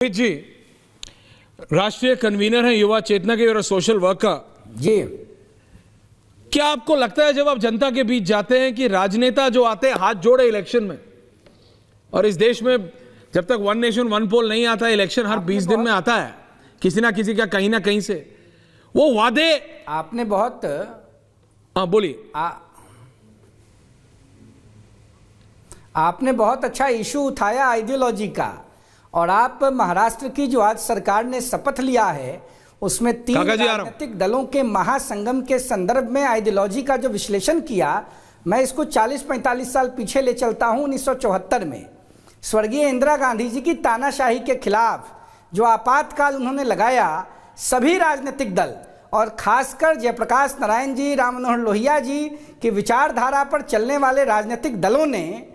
जी राष्ट्रीय कन्वीनर हैं युवा चेतना के और सोशल वर्कर जी। क्या आपको लगता है जब आप जनता के बीच जाते हैं कि राजनेता जो आते हैं हाथ जोड़े इलेक्शन में, और इस देश में जब तक वन नेशन वन पोल नहीं आता, इलेक्शन हर 20 दिन में आता है किसी ना किसी का कहीं ना कहीं से, वो वादे आपने बहुत बोलिए। आपने बहुत अच्छा इशू उठाया आइडियोलॉजी का, और आप महाराष्ट्र की जो आज सरकार ने शपथ लिया है उसमें 3 राजनीतिक दलों के महासंगम के संदर्भ में आइडियोलॉजी का जो विश्लेषण किया, मैं इसको 40-45 साल पीछे ले चलता हूं। 1974 में स्वर्गीय इंदिरा गांधी जी की तानाशाही के खिलाफ जो आपातकाल उन्होंने लगाया, सभी राजनीतिक दल और खासकर जयप्रकाश नारायण जी, राम मनोहर लोहिया जी की विचारधारा पर चलने वाले राजनीतिक दलों ने,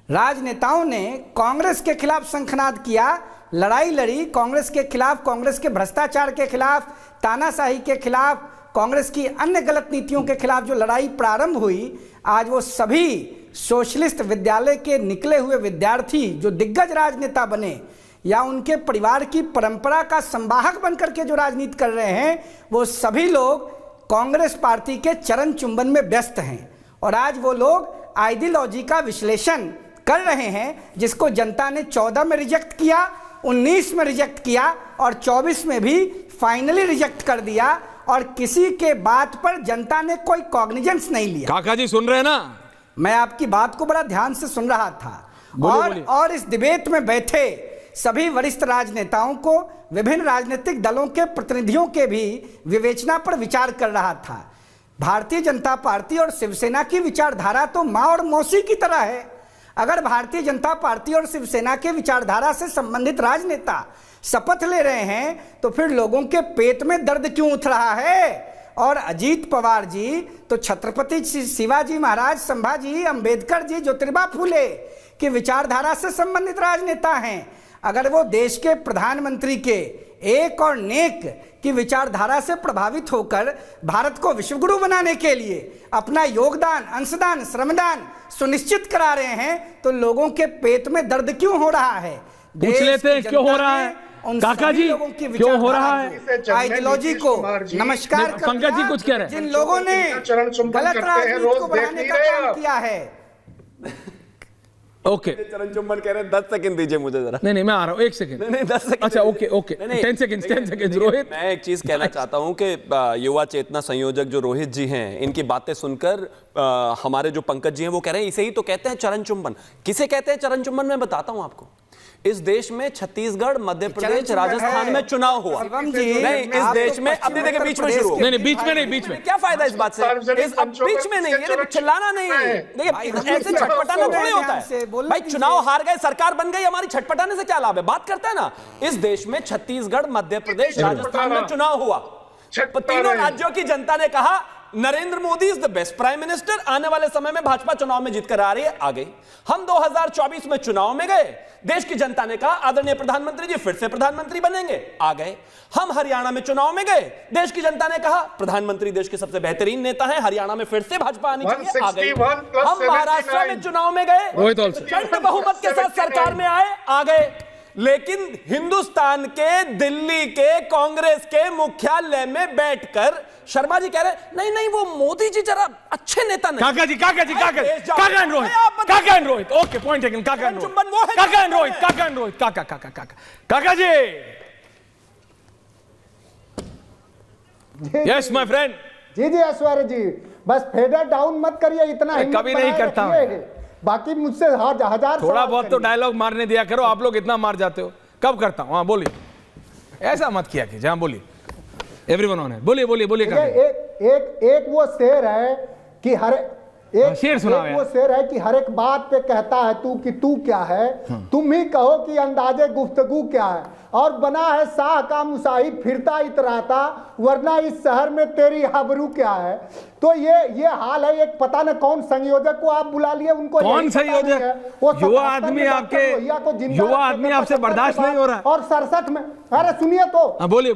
राजनेताओं ने कांग्रेस के खिलाफ शंखनाद किया, लड़ाई लड़ी कांग्रेस के खिलाफ, कांग्रेस के भ्रष्टाचार के खिलाफ, तानाशाही के खिलाफ, कांग्रेस की अन्य गलत नीतियों के खिलाफ जो लड़ाई प्रारंभ हुई, आज वो सभी सोशलिस्ट विद्यालय के निकले हुए विद्यार्थी जो दिग्गज राजनेता बने या उनके परिवार की परंपरा का संवाहक बनकर के जो राजनीति कर रहे हैं, वो सभी लोग कांग्रेस पार्टी के चरण चुंबन में व्यस्त हैं। और आज वो लोग आइडियोलॉजी का विश्लेषण कर रहे हैं जिसको जनता ने 14 में रिजेक्ट किया, 19 में रिजेक्ट किया और 24 में भी फाइनली रिजेक्ट कर दिया, और किसी के बात पर जनता ने कोई कॉग्निजेंस नहीं लिया। काका जी सुन रहे हैं ना? मैं आपकी बात को बड़ा ध्यान से सुन रहा था। और इस डिबेट में बैठे सभी वरिष्ठ राजनेताओं को, विभिन्न राजनीतिक दलों के प्रतिनिधियों के भी विवेचना पर विचार कर रहा था। भारतीय जनता पार्टी और शिवसेना की विचारधारा तो माँ और मौसी की तरह है। अगर भारतीय जनता पार्टी और शिवसेना के विचारधारा से संबंधित राजनेता शपथ ले रहे हैं तो फिर लोगों के पेट में दर्द क्यों उठ रहा है? और अजीत पवार जी तो छत्रपति शिवाजी महाराज, संभाजी, अंबेडकर जी, ज्योतिबा फूले की विचारधारा से संबंधित राजनेता हैं। अगर वो देश के प्रधानमंत्री के एक और नेक की विचारधारा से प्रभावित होकर भारत को विश्वगुरु बनाने के लिए अपना योगदान, अंशदान, श्रमदान सुनिश्चित करा रहे हैं, तो लोगों के पेट में दर्द क्यों हो रहा है? पूछ लेते हैं क्यों हो रहा है काका जी, क्यों हो रहा है? आइडियोलॉजी को नमस्कार। पंकज जी कुछ कह रहे हैं। जिन लोगों ने गलत राजनीति को बढ़ाने का काम किया है। ओके, चरण चुंबन कह रहे हैं, 10 सेकंड दीजिए मुझे जरा। नहीं मैं आ रहा हूँ, 1 सेकंड। नहीं 10 सेकंड। अच्छा ओके 10 सेकंड रोहित। मैं एक चीज कहना चाहता हूं कि युवा चेतना संयोजक जो रोहित जी हैं, इनकी बातें सुनकर हमारे जो पंकज जी हैं वो कह रहे हैं इसे ही तो कहते हैं चरण चुंबन। किसे कहते हैं चरण चुंबन? मैं बताता हूं आपको। इस देश में छत्तीसगीच, मध्य प्रदेश, राजस्थान में चुनाव हुआ। नहीं, इस देश में अब देखिए बीच में शुरू हो। नहीं बीच में क्या फायदा इस बात से? बीच में नहीं, ये चिल्लाना नहीं है। देखिए ऐसे छटपटाना थोड़ी होता है भाई। चुनाव हार गए, सरकार बन गई, हमारी छटपटाने से क्या लाभ है? बात करते हैं ना, इस देश में छत्तीसगढ़, मध्य प्रदेश, राजस्थान में चुनाव हुआ। तीनों राज्यों की जनता ने कहा Narendra Modi is the best prime minister, आने वाले समय में भाजपा चुनाव में जीत कर आ रही है, आ गई। हम 2024 में चुनाव में गए, देश की जनता ने कहा आदरणीय प्रधानमंत्री जी फिर से प्रधानमंत्री बनेंगे, आ गए। हम हरियाणा में चुनाव में गए, देश की जनता ने कहा प्रधानमंत्री देश के सबसे बेहतरीन नेता हैं, हरियाणा में फिर से भाजपा आनी चाहिए, आ गई। हम महाराष्ट्र में चुनाव में गए, प्रचंड बहुमत के साथ सरकार में आए, आ गए। लेकिन हिंदुस्तान के, दिल्ली के कांग्रेस के मुख्यालय में बैठकर शर्मा जी कह रहे नहीं वो मोदी जी जरा अच्छे नेता नहीं। काका जी रोहित ओके पॉइंट टेकन। काका जी यस माय फ्रेंड। जी ऐश्वर्य जी, बस फेडर डाउन मत करिए, इतना कभी नहीं करता हूं। बाकी मुझसे हजार थोड़ा बहुत तो डायलॉग मारने दिया करो, आप लोग इतना मार जाते हो। कब करता हूं? हाँ बोलिए, ऐसा मत किया कीजिए। हाँ बोलिए, एवरीवन ऑन है, बोलिए। एक वो शेर है कि वो शेर है कि हर एक बात पे कहता है तू कि तू क्या है, तुम ही कहो कि अंदाजे गुफ्तगू क्या है, और बना है शाह का मुसाही फिरता इतराता, वरना इस शहर में तेरी आबरू क्या है। तो ये हाल है। एक पता न कौन संयोजक को आप बुला लिए, उनको कौन संयोजक? युवा आदमी आपसे बर्दाश्त नहीं हो रहा। और 67 में, अरे सुनिए तो, बोलिए।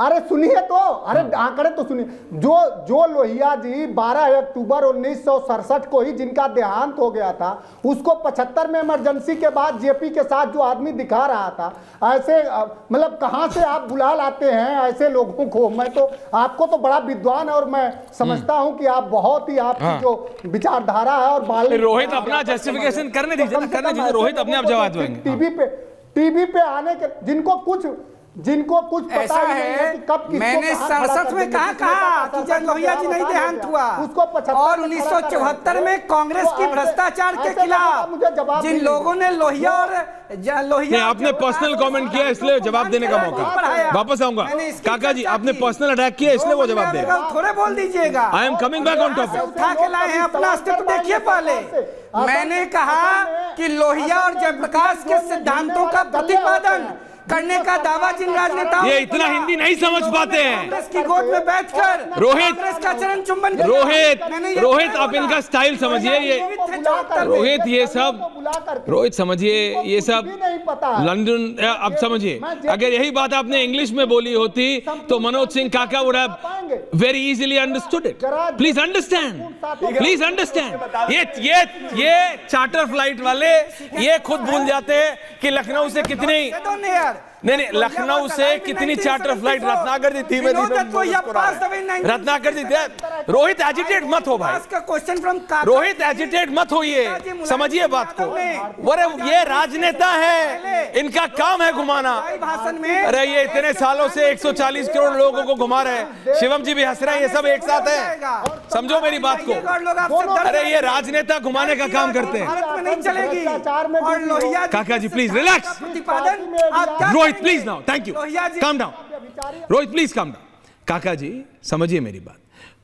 अरे सुनिए तो, अरे आंकड़े तो सुनिए। जो लोहिया जी 12 अक्टूबर 1967 को ही जिनका देहांत हो गया था, उसको 75 में इमरजेंसी के बाद जेपी के साथ जो आदमी दिखा रहा था, ऐसे मतलब कहां से आप बुला लाते हैं ऐसे लोगों को? मैं तो आपको तो बड़ा विद्वान है और मैं समझता हूं कि आप बहुत ही आपकी जो विचारधारा है और बाल रोहित अपना जस्टिफिकेशन करने दीजिए, रोहित अपने आप जवाब देंगे। टीवी पे आने के जिनको कुछ पता ऐसा है, मैंने 67 में कहा कि जब लोहिया जी नहीं देहांत हुआ, उसको 75 और 1974 में कांग्रेस की भ्रष्टाचार के खिलाफ जिन लोगों ने लोहिया आपने पर्सनल कमेंट किया इसलिए जवाब देने का मौका, वापस आऊंगा। काका जी आपने पर्सनल अटैक किया इसलिए वो जवाब देगा, थोड़े बोल दीजिएगा। I am coming back on topic. उठा के लाए हैं, अपना अस्तित्व देखिए पहले। मैंने कहा कि लोहिया और जयप्रकाश के सिद्धांतों का प्रतिपादन करने का दावा जिन राजनेताओं, ये इतना हिंदी नहीं समझ पाते हैं। कांग्रेस की गोद में बैठकर रोहित, कांग्रेस का चरण चुंबन रोहित आप इनका स्टाइल समझिए। ये रोहित ये सब रोहित समझिए, ये सब लंदन। अब समझिए, अगर यही बात आपने इंग्लिश में बोली होती तो मनोज सिंह काका would have very easily understood it. Please understand, please understand. ये चार्टर फ्लाइट वाले ये खुद भूल जाते हैं कि लखनऊ से कितनी नहीं लखनऊ से कितनी चार्टर फ्लाइट रत्नाकर जी धीमे रत्नाकर जी। रोहित एजिटेट मत हो भाई, रोहित एजिटेट मत होइए, समझिए बात को। अरे ये राजनेता है, इनका काम है घुमाना। अरे ये इतने सालों से 140 करोड़ लोगों को घुमा रहे हैं। शिवम जी भी हंस रहे हैं, ये सब एक साथ है, समझो मेरी बात को। अरे ये राजनेता घुमाने का काम करते हैं। काका जी please relax. Rohit please now, thank you, calm down. Rohit please calm down. काका जी समझिए मेरी बात,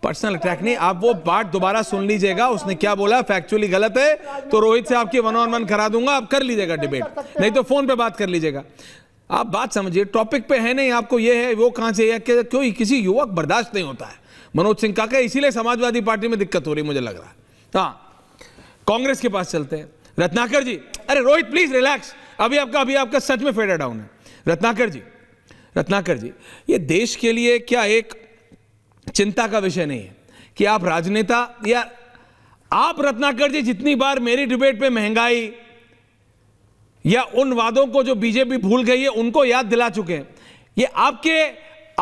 पर्सनल अटैक नहीं। आप वो बात दोबारा सुन लीजिएगा, उसने क्या बोला फैक्चुअली गलत है तो रोहित से आपकी 1-on-1 करा दूंगा, आप कर लीजिएगा डिबेट, नहीं तो फोन पे बात कर लीजिएगा। आप बात समझिए, टॉपिक पे है नहीं, आपको ये है वो कहां से कोई किसी युवक बर्दाश्त नहीं होता है। मनोज सिंह काका, इसीलिए समाजवादी पार्टी में दिक्कत हो रही मुझे लग रहा है। हाँ, कांग्रेस के पास चलते हैं। रत्नाकर जी, अरे रोहित प्लीज रिलैक्स, अभी आपका सच में फेडर डाउन है। रत्नाकर जी ये देश के लिए क्या एक चिंता का विषय नहीं है कि आप राजनेता, या आप रत्नाकर जी जितनी बार मेरी डिबेट पे महंगाई या उन वादों को जो बीजेपी भूल गई है उनको याद दिला चुके हैं, ये आपके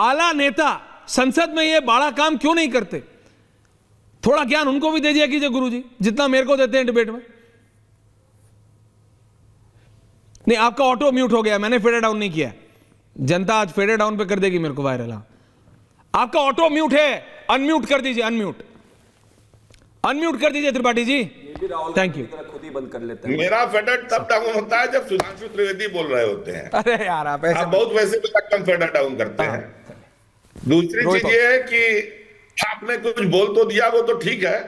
आला नेता संसद में ये बड़ा काम क्यों नहीं करते? थोड़ा ज्ञान उनको भी दे दिया कीजिए गुरुजी, जितना मेरे को देते हैं डिबेट में। नहीं, आपका ऑटो म्यूट हो गया, मैंने फेडर डाउन नहीं किया। जनता आज फेडर डाउन पे कर देगी मेरे को वायरल। आपका ऑटो म्यूट है, अनम्यूट कर दीजिए, अनम्यूट कर दीजिए त्रिपाठी जी, थैंक यू। खुद ही बंद कर लेते हैं। मेरा फेडर तब डाउन होता है जब सुधांशु त्रिवेदी बोल रहे होते हैं। अरे यार आप बहुत वैसे भी कम फेडर डाउन करते हैं। दूसरी चीज ये है कि आपने कुछ बोल तो दिया, वो तो ठीक है,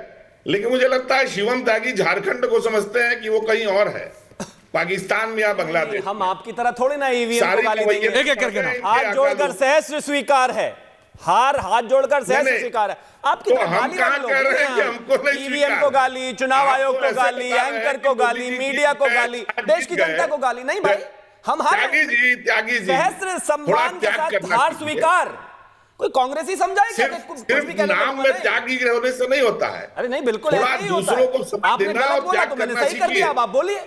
लेकिन मुझे लगता है शिवम त्यागी झारखंड को समझते हैं कि वो कहीं और है, पाकिस्तान में या बांग्लादेश। हम आपकी तरह थोड़े ना ईवीएम को गाली देंगे। एक-एक करके ना, हाथ जोड़कर सहस्त्र स्वीकार है, हाथ जोड़कर सहस्त्र स्वीकार है। आपकी तो हम कहां कह रहे हैं कि हमको नहीं ईवीएम को गाली, चुनाव आयोग को गाली, एंकर को गाली, मीडिया को गाली, देश की जनता को गाली नहीं भाई। हम त्यागी जी सहस्त्र सम्मान के साथ हार स्वीकार। कोई कांग्रेसी समझाए क्या? सिर्फ नाम में त्यागी होने से नहीं होता है। अरे नहीं, बिल्कुल थोड़ा दूसरों को समझ देना और त्याग करना सीखिए। आप बोलिए।